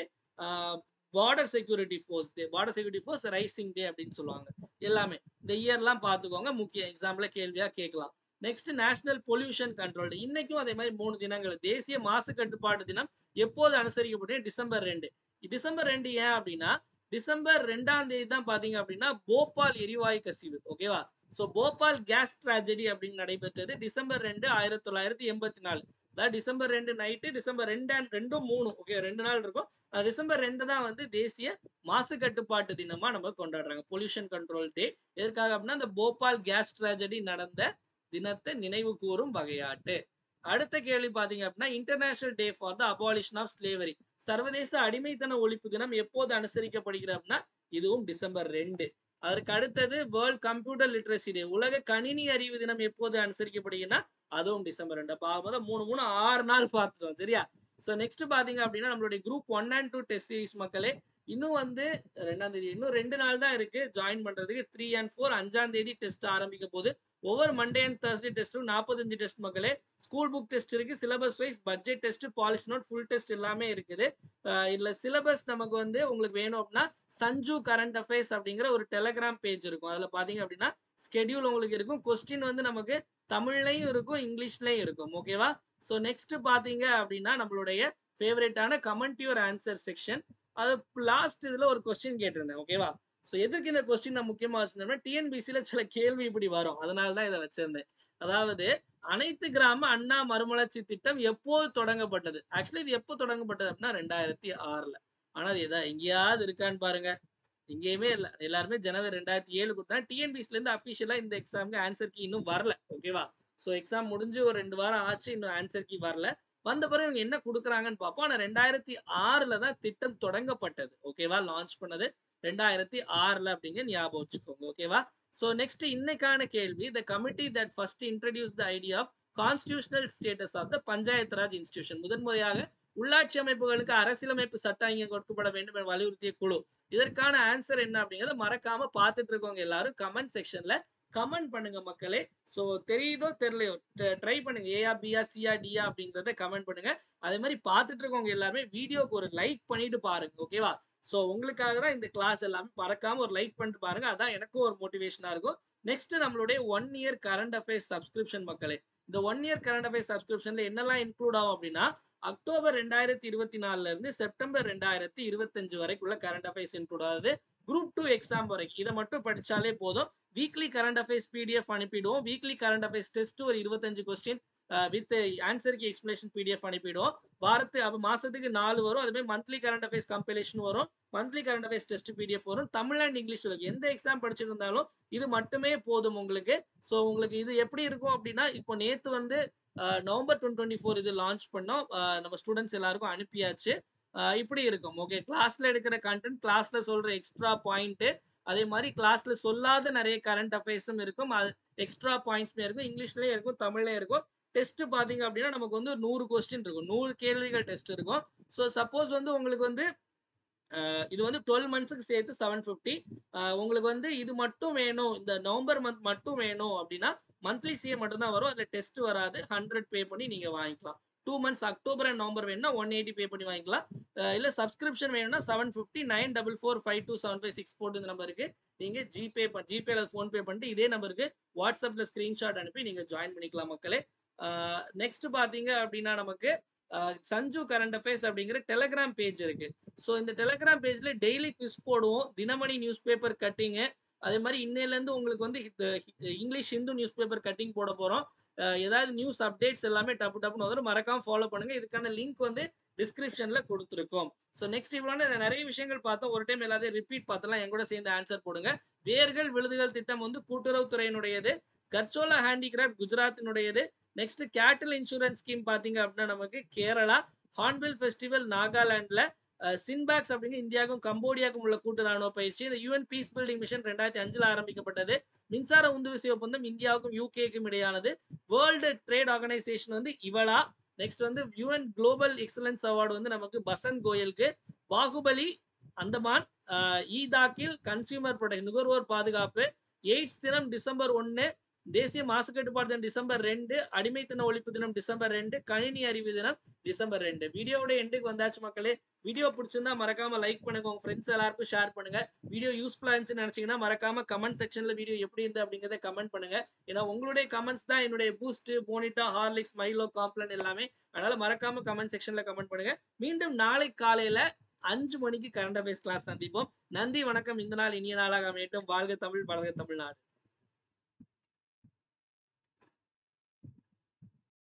border security force day, border security force raising day அப்படின்னு சொல்லுவாங்க. எல்லாமே இந்த இயர்லாம் பார்த்துக்கோங்க, முக்கிய எக்ஸாம்ல கேள்வியா கேட்கலாம். Next national pollution control. இன்னைக்கும் அதே மாதிரி 3 தினங்கள். தேசிய மாசு கட்டுப்பாட்டு தினம் எப்போது அனுசரிக்கப்படும்? டிசம்பர் 2. டிசம்பர் 2 ஏன் அப்படின்னா டிசம்பர் 2ஆம் தேதி தான் பாத்தீங்க அப்படின்னா போபால் எரிவாயு கசிவு. ஓகேவா, சோ போபால் கேஸ் டிராஜடி அப்படின்னு நடைபெற்றது டிசம்பர் 2 1984. அதாவது டிசம்பர் 2 நைட்டு, டிசம்பர் 2 3, ஓகே 2 நாள் இருக்கும். டிசம்பர் 2 தான் வந்து தேசிய மாசு கட்டுப்பாட்டு தினமா நம்ம கொண்டாடுறாங்க, பொல்யூஷன் கண்ட்ரோல் டே. எதற்காக அப்படின்னா இந்த போபால் கேஸ் டிராஜடி நடந்த தினத்தை நினைவு கூறும் வகையாட்டு. அடுத்த கேள்வி பாத்தீங்க அப்படின்னா international day for the abolition of slavery, சர்வதேச அடிமைத்தன ஒழிப்பு தினம் எப்போது அனுசரிக்கப்படுகிறது அப்படின்னா இதுவும் டிசம்பர் 2. அதற்கு அடுத்தது வேர்ல்ட் கம்ப்யூட்டர் லிட்ரஸி டே, உலக கணினி அறிவு தினம் எப்போது அனுசரிக்கப்படுகிறதுனா அதுவும் டிசம்பர் 2. அப்ப 3 6 நாள் பார்த்துட்டோம். சரியா, சோ நெக்ஸ்ட் பாத்தீங்க அப்படின்னா நம்மளுடைய குரூப் 1 and 2 டெஸ்ட் சீரிஸ் மக்களே, இன்னும் வந்து 2ஆம் தேதி, இன்னும் 2 நாள் தான் இருக்கு ஜாயின் பண்றதுக்கு. 3 and 4 5ஆம் தேதி டெஸ்ட் ஆரம்பிக்க போகுது. ஒவ்வொரு மண்டே அண்ட் தர்ஸ்டே டெஸ்ட்டும் 45 டெஸ்ட் மக்களே. ஸ்கூல் புக் டெஸ்ட் இருக்கு, syllabus wise budget test, policy note, full test எல்லாமே இருக்குது. இதுல சிலபஸ் நமக்கு வந்து உங்களுக்கு வேணும் அப்படின்னா சஞ்சு கரண்ட் அஃபேர்ஸ் அப்படிங்கிற ஒரு டெலிகிராம் பேஜ் இருக்கும். அதுல பாத்தீங்க அப்படின்னா ஸ்கெடியூல் உங்களுக்கு இருக்கும். கொஸ்டின் வந்து நமக்கு தமிழ்லையும் இருக்கும், இங்கிலீஷ்லயும் இருக்கும். ஓகேவா, சோ நெக்ஸ்ட் பாத்தீங்க அப்படின்னா நம்மளுடைய ஃபேவரட்டான கமெண்ட் யுவர் ஆன்சர் செக்ஷன். அது லாஸ்ட் இதுல ஒரு கொஸ்டின் கேட்டிருந்தேன். ஓகேவா, சோ எதுக்கு இந்த கொஸ்டின் நான் முக்கியமா வச்சிருந்தேன்னா, டிஎன்பிசில சில கேள்வி இப்படி வரும். அதனால தான் இத வச்சிருந்தேன். அதாவது அனைத்து கிராம அண்ணா மறுமலர்ச்சி திட்டம் எப்போது தொடங்கப்பட்டது? ஆக்சுவலி இது எப்போ தொடங்கப்பட்டது அப்படின்னா 2006ல. ஆனா அது எங்கேயாவது இருக்கான்னு பாருங்க. எங்கேயுமே இல்ல. எல்லாருமே ஜனவரி 2007 குடுத்தாங்க. டிஎன்பிசில இருந்து அபிஷியலா இந்த எக்ஸாம்க்கு ஆன்சர் கீ இன்னும் வரல. ஓகேவா? சோ எக்ஸாம் முடிஞ்சு ஒரு 2 வாரம் ஆச்சு. இன்னும் ஆன்சர் கீ வரல. வந்த பிறகு இவங்க என்ன குடுக்குறாங்கன்னு பார்ப்போம். ஆனா 2006ல தான் திட்டம் தொடங்கப்பட்டது. ஓகேவா? லான்ச் பண்ணது 2006ல அப்படிங்க ஞாபகம் வச்சுக்கோங்க. ஓகேவா? சோ நெக்ஸ்ட் இன்னைக்கான கேள்வி. The committee that first introduced the idea of constitutional status of the panchayat raj institution. முதன்முறையாக உள்ளாட்சி அமைப்புகளுக்கு அரசியலமைப்பு சட்டம் இங்கே கொடுக்கப்பட வேண்டும் என வலியுறுத்திய குழு. இதற்கான ஆன்சர் என்ன அப்படிங்கறத மறக்காம பார்த்துட்டு இருக்கவங்க எல்லாரும் கமெண்ட் செக்ஷன்ல கமெண்ட் பண்ணுங்க மக்களே. சோ தெரியுதோ தெரியலையோ ட்ரை பண்ணுங்க. ஏயா பியா சியா டியா அப்படிங்கறத கமெண்ட் பண்ணுங்க. அதே மாதிரி பார்த்துட்டு இருக்கவங்க எல்லாருமே வீடியோக்கு ஒரு லைக் பண்ணிட்டு பாருங்க. ஓகேவா? சோ உங்களுக்காக தான் இந்த கிளாஸ் எல்லாமே மறக்காம ஒரு லைக் பண்ணிட்டு பாருங்க. அதான் எனக்கும் ஒரு மோட்டிவேஷனா இருக்கும். நெக்ஸ்ட் நம்மளுடைய 1 இயர் கரண்ட் அஃபேர்ஸ் சப்ஸ்கிரிப்ஷன் மக்களே. இந்த 1 இயர் கரண்ட் அஃபேர்ஸ் சப்ஸ்கிரிப்ஷன்ல என்னெல்லாம் இன்க்ளூட் ஆகும் அப்படின்னா, அக்டோபர் 2024ல இருந்து செப்டம்பர் 2025 வரைக்குள்ள கரண்ட் அஃபேர்ஸ் இன்க்ளூட் ஆகுது. குரூப் 2 எக்ஸாம் வரைக்கும் இதை மட்டும் படிச்சாலே போதும். வீக்லி கரண்ட் அஃபேர்ஸ் பிடிஎஃப் அனுப்பிடுவோம். வீக்லி கரண்ட் அஃபேர்ஸ் டெஸ்ட் ஒரு 25 question with answer key explanation PDF அனுப்பிடுவோம். மாசத்துக்கு 4 வரும். அதுவே மந்த்லி கரண்ட் அஃபேர்ஸ் கம்பைலேஷன் வரும். Monthly current affairs test PDF வரும். தமிழ் அண்ட் இங்கிலீஷ் எந்த எக்ஸாம் படிச்சிருந்தாலும் இது மட்டுமே போதும் உங்களுக்கு. சோ உங்களுக்கு இது எப்படி இருக்கும் அப்படின்னா, இப்போ நேத்து வந்து நவம்பர் 2024 இது லான்ச் பண்ணோம். நம்ம ஸ்டூடெண்ட்ஸ் எல்லாருக்கும் அனுப்பியாச்சு. இப்படி இருக்கும். ஓகே, கிளாஸ்ல எடுக்கிற கண்டென்ட், கிளாஸ்ல சொல்ற எக்ஸ்ட்ரா பாயிண்ட், அதே மாதிரி கிளாஸ்ல சொல்லாத நிறைய கரண்ட் அஃபேர்ஸும் இருக்கும். அது எக்ஸ்ட்ரா பாயிண்ட்ஸ்மே இருக்கும். இங்கிலீஷ்லயே இருக்கும், தமிழ்லயே இருக்கும். டெஸ்ட் பாத்தீங்க அப்படின்னா நமக்கு வந்து 100 கொஸ்டின் இருக்கும். 100 கேள்விகள் டெஸ்ட் இருக்கும். ஸோ சப்போஸ் வந்து உங்களுக்கு வந்து இது வந்து 12 மந்த்ஸ்க்கு சேர்த்து 750. உங்களுக்கு வந்து இது மட்டும் வேணும், இந்த நவம்பர் மந்த் மட்டும் வேணும் அப்படின்னா மந்த்லி சிஏ மட்டும் தான் வரும். அதுல டெஸ்ட் வராது. 100 பே பண்ணி நீங்க வாங்கிக்கலாம். 2 மந்த்ஸ் அக்டோபர் அண்ட் நவம்பர் வேணும்னா 180 பே பண்ணி வாங்கிக்கலாம். இல்ல சப்ஸ்கிரிப்ஷன் வேணும்னா 750 944527564 இந்த நம்பருக்கு நீங்க ஜிபேல ஃபோன் பே பண்ணிட்டு இதே நம்பருக்கு வாட்ஸ்அப்ல ஸ்கிரீன்ஷாட் அனுப்பி நீங்க ஜாயின் பண்ணிக்கலாம் மக்களே. நெக்ஸ்ட் பாத்தீங்க அப்படின்னா நமக்கு சஞ்சு கரண்ட் அஃபேர்ஸ் அப்படிங்கிற டெலிகிராம் பேஜ் இருக்கு. ஸோ இந்த டெலிகிராம் பேஜ்ல டெய்லி குவிஸ் போடுவோம். தினமணி நியூஸ் பேப்பர் கட்டிங்கு, அதே மாதிரி இன்னையில இருந்து உங்களுக்கு வந்து English Hindu news paper cutting போட போறோம். ஏதாவது நியூஸ் அப்டேட்ஸ் எல்லாமே டப்பு டப்புன்னு வரும். மறக்காம ஃபாலோ பண்ணுங்க. இதுக்கான லிங்க் வந்து டிஸ்கிரிப்ஷன்ல கொடுத்துருக்கோம். ஸோ நெக்ஸ்ட் இவ்வளோ நிறைய விஷயங்கள் பார்த்தோம். ஒரு டைம் எல்லாத்தையும் ரிப்பீட் பார்த்தலாம். என் கூட சேர்ந்து ஆன்சர் போடுங்க. வேர்கள் விழுதுகள் திட்டம் வந்து கூட்டுறவுத்துறையினுடையது. கர்ச்சோலா ஹேண்டிகிராஃப்ட் குஜராத்தினுடையது. நெக்ஸ்ட் கேட்டில் இன்சூரன்ஸ் ஸ்கீம் பாத்தீங்க அப்படின்னா நமக்கு கேரளா. ஹார்ன்பில் ஃபெஸ்டிவல் நாகாலாந்துல. சின்பாக்ஸ் அப்படிங்கிற இந்தியாவுக்கும் கம்போடியாவுக்கும் உள்ள கூட்டு ராணுவ பயிற்சி. இந்த யூஎன் பீஸ் பில்டிங் மிஷன் 2005ல ஆரம்பிக்கப்பட்டது. மின்சார உந்துவிசை ஒப்பந்தம் இந்தியாவுக்கும் யூகேக்கும் இடையானது. வேர்ல்டு ட்ரேட் ஆர்கனைசேஷன் வந்து இவளா. நெக்ஸ்ட் வந்து யுஎன் குளோபல் எக்ஸலன்ஸ் அவார்டு வந்து நமக்கு பசந்த் கோயலுக்கு. பாகுபலி அந்தமான். ஈதாக்கில் கன்சியூமர் ப்ரொடெக்ட் நுகர்வோர் பாதுகாப்பு. எய்ட்ஸ் தினம் டிசம்பர் 1. தேசிய மாசு கட்டுப்பாடு தினம் டிசம்பர் 2. அடிமைத்தன ஒழிப்பு தினம் டிசம்பர் 2. கணினி அறிவு தினம் டிசம்பர் 2. வீடியோட எண்டுக்கு வந்தாச்சு மக்களே. வீடியோ பிடிச்சிருந்தா மறக்காம லைக் பண்ணுங்க. உங்க ஃப்ரெண்ட்ஸ் எல்லாருக்கும் ஷேர் பண்ணுங்க. வீடியோ யூஸ்ஃபுல்லா இருந்துச்சுன்னு நினைச்சீங்கன்னா மறக்காம கமெண்ட் செக்ஷன்ல வீடியோ எப்படி இருந்து அப்படிங்கறத கமெண்ட் பண்ணுங்க. ஏன்னா உங்களுடைய கமெண்ட்ஸ் தான் என்னுடைய பூஸ்ட், போனிட்டா, ஹார்லிக்ஸ், மைலோ, காம்ப்ளன் எல்லாமே. அதனால மறக்காம கமெண்ட் செக்ஷன்ல கமெண்ட் பண்ணுங்க. மீண்டும் நாளை காலையில 5 மணிக்கு கரண்ட் அஃபேர்ஸ் கிளாஸ் சந்திப்போம். நன்றி, வணக்கம். இந்த நாள் இனிய நாளாக அமையட்டும். வாழ்க தமிழ், வளர்க தமிழ்நாடு.